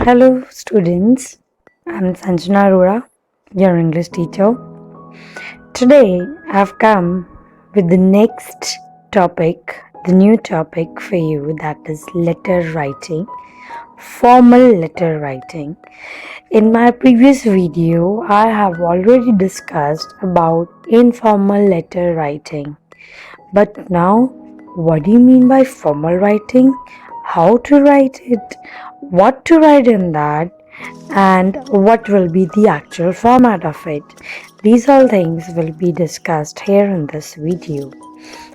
Hello, students. I'm Sanjana Arora, your English teacher. Today, I've come with the next topic, the new topic for you, that is letter writing, formal letter writing. In my previous video, I have already discussed about informal letter writing. But now, what do you mean by formal writing? How to write it? What to write in that? And what will be the actual format of it? These all things will be discussed here in this video.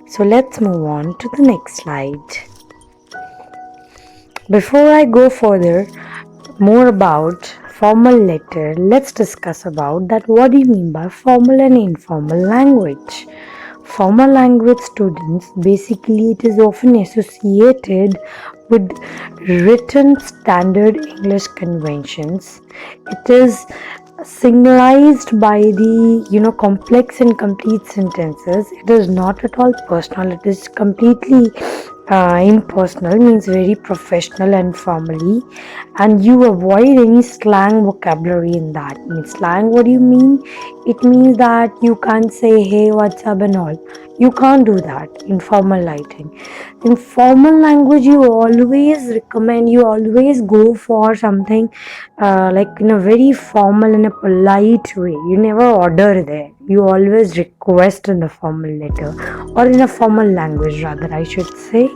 So let's move on to the next slide. Before I go further, more about formal letter, let's discuss about that what do you mean by formal and informal language. Formal language students, basically it is often associated with written standard English conventions. It is signalized by the complex and complete sentences. It is not at all personal. It is completely impersonal, means very professional and formally, and you avoid any slang vocabulary in that. Means slang, what do you mean? It means that you can't say hey, what's up and all. You can't do that in formal writing. In formal language, you always go for something like in a very formal and a polite way. You never order there. You always request in the formal letter, or in a formal language rather, I should say.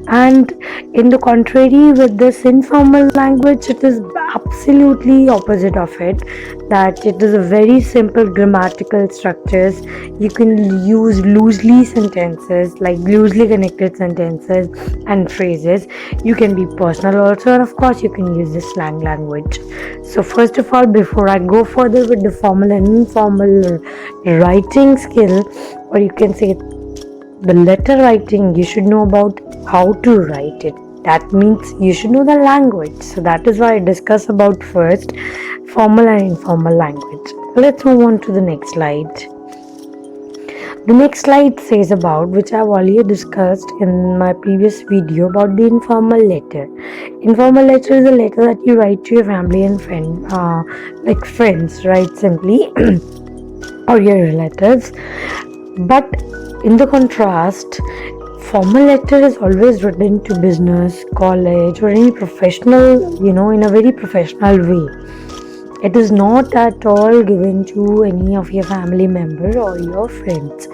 And in the contrary, with this informal language, it is absolutely opposite of it, that it is a very simple grammatical structures. You can use loosely sentences, like loosely connected sentences and phrases. You can be personal also, and of course you can use the slang language. So first of all, before I go further with the formal and informal writing skill, or you can say the letter writing, you should know about how to write it. That means you should know the language. So that is why I discuss about first formal and informal language. Let's move on to the next slide. The next slide says about, which I've already discussed in my previous video, about the informal letter. Informal letter is a letter that you write to your family and friend, like friends, right, simply, or your relatives. But in the contrast, formal letter is always written to business, college, or any professional, in a very professional way. It is not at all given to any of your family member or your friends.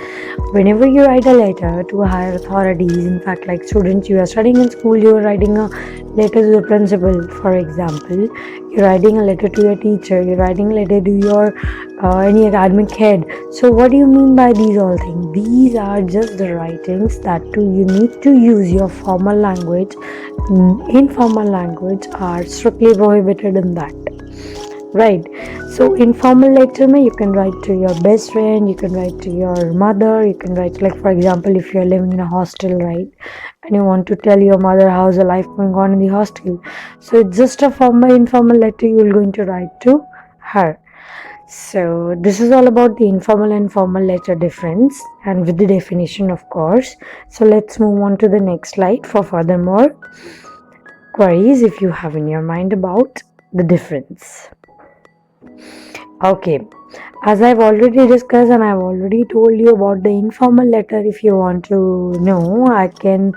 Whenever you write a letter to higher authorities, in fact, like students, you are studying in school, you are writing a letter to the principal, for example. You're writing a letter to your teacher, you're writing a letter to your any academic head. So what do you mean by these all things? These are just the writings that you need to use your formal language. Informal language are strictly prohibited in that. Right. So informal letter you can write to your best friend, you can write to your mother, you can write, like for example, if you're living in a hostel, right, and you want to tell your mother how's the life going on in the hostel. So it's just a informal letter you're going to write to her. So this is all about the informal and formal letter difference, and with the definition, of course. So let's move on to the next slide for furthermore queries if you have in your mind about the difference. Okay, as I've already discussed and I've already told you about the informal letter, if you want to know, I can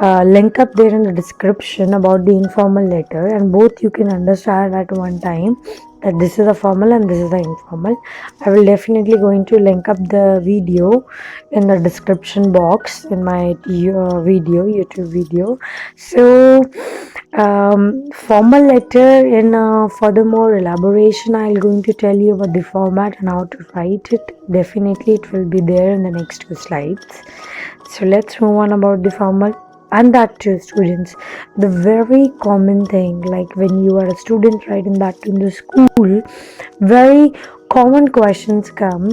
link up there in the description about the informal letter, and both you can understand at one time that this is a formal and this is the informal. I will definitely going to link up the video in the description box in my YouTube video. So formal letter, in furthermore elaboration, I'll going to tell you about the format and how to write it. Definitely it will be there in the next two slides. So let's move on about the formal. And that too, students, the very common thing, like when you are a student, right, in that in the school, very common questions come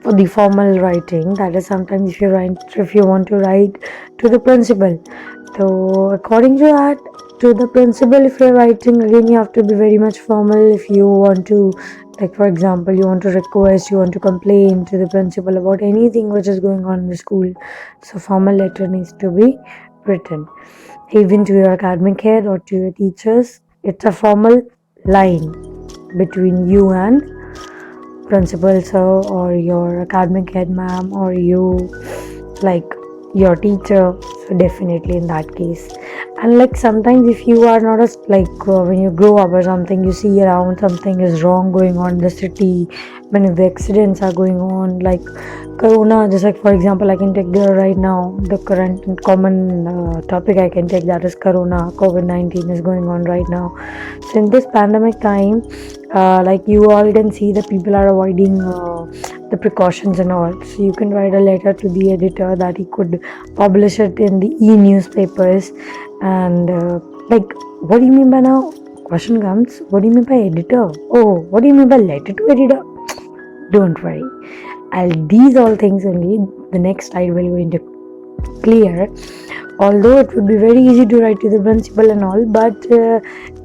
for the formal writing. That is, sometimes if you want to write to the principal, so according to that, to the principal, if you're writing, again you have to be very much formal. If you want to, like for example, you want to request, you want to complain to the principal about anything which is going on in the school, so formal letter needs to be written, even to your academic head or to your teachers. It's a formal line between you and principal sir or your academic head ma'am or you, like your teacher. So definitely in that case. And like sometimes if you are not a when you grow up or something, you see around something is wrong going on in the city, many of the accidents are going on, like corona, just like for example I can take the right now the current and common topic I can take, that is corona, COVID-19 is going on right now. So in this pandemic time, like you all can see that people are avoiding the precautions and all. So you can write a letter to the editor that he could publish it in the e-newspapers. And like, what do you mean by now? Question comes, what do you mean by editor? Oh, what do you mean by letter to editor? Don't worry. These all things only the next slide will going to clear. Although it would be very easy to write to the principal and all, but it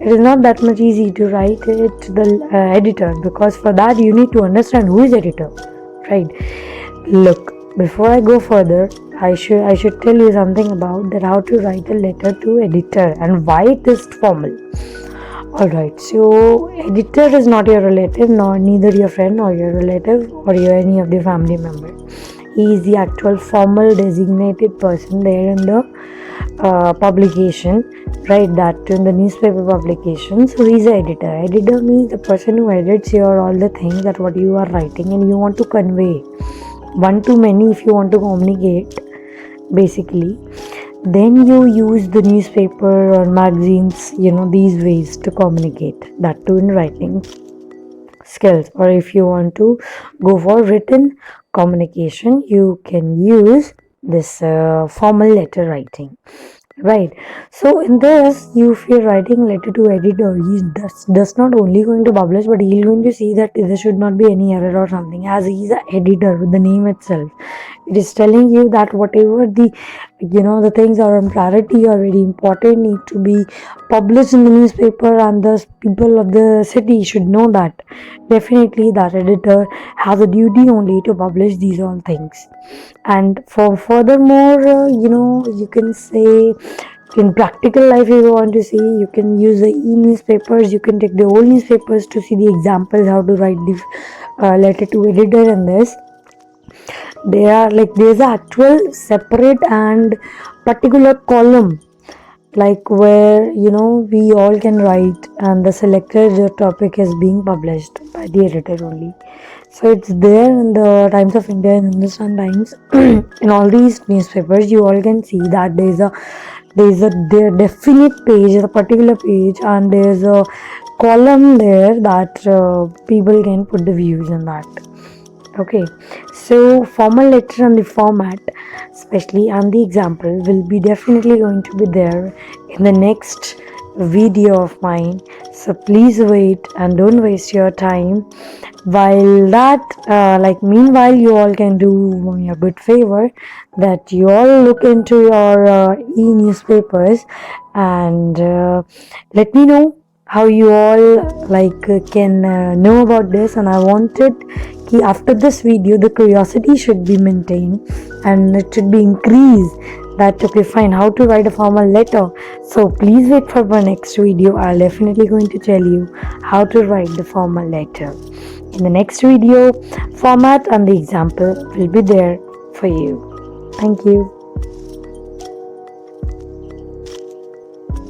is not that much easy to write it to the editor, because for that you need to understand who is editor, right? Look, before I go further, I should tell you something about that, how to write a letter to editor and why it is formal. Alright, so editor is not your relative, nor neither your friend or your relative or your any of the family member. He is the actual formal designated person there in the publication, right? That in the newspaper publication. So he is an editor. Editor means the person who edits your all the things that what you are writing and you want to convey one to many if you want to communicate, basically. Then you use the newspaper or magazines, these ways to communicate, that too in writing skills. Or if you want to go for written communication, you can use this formal letter writing, right? So in this, if you're writing letter to editor, he does not only going to publish, but he's going to see that there should not be any error or something, as he's an editor with the name itself. It is telling you that whatever the things are on priority or very important need to be published in the newspaper, and the people of the city should know that definitely that editor has a duty only to publish these all things. And for furthermore, you can say in practical life, if you want to see, you can use the e-newspapers. You can take the old newspapers to see the examples how to write the letter to editor. And this, they are like, there's an actual separate and particular column, like where we all can write, and the selected topic is being published by the editor only. So it's there in the Times of India and Hindustan Times. In all these newspapers, you all can see that there's a definite page, a particular page, and there's a column there that people can put the views in that. Okay, so formal letter and the format, especially, and the example will be definitely going to be there in the next video of mine. So please wait and don't waste your time. While that, meanwhile, you all can do me a good favor, that you all look into your e-newspapers and let me know how you all can know about this. And I wanted after this video the curiosity should be maintained and it should be increased, that okay fine, how to write a formal letter. So please wait for my next video. I'll definitely going to tell you how to write the formal letter. In the next video, format and the example will be there for you. Thank you.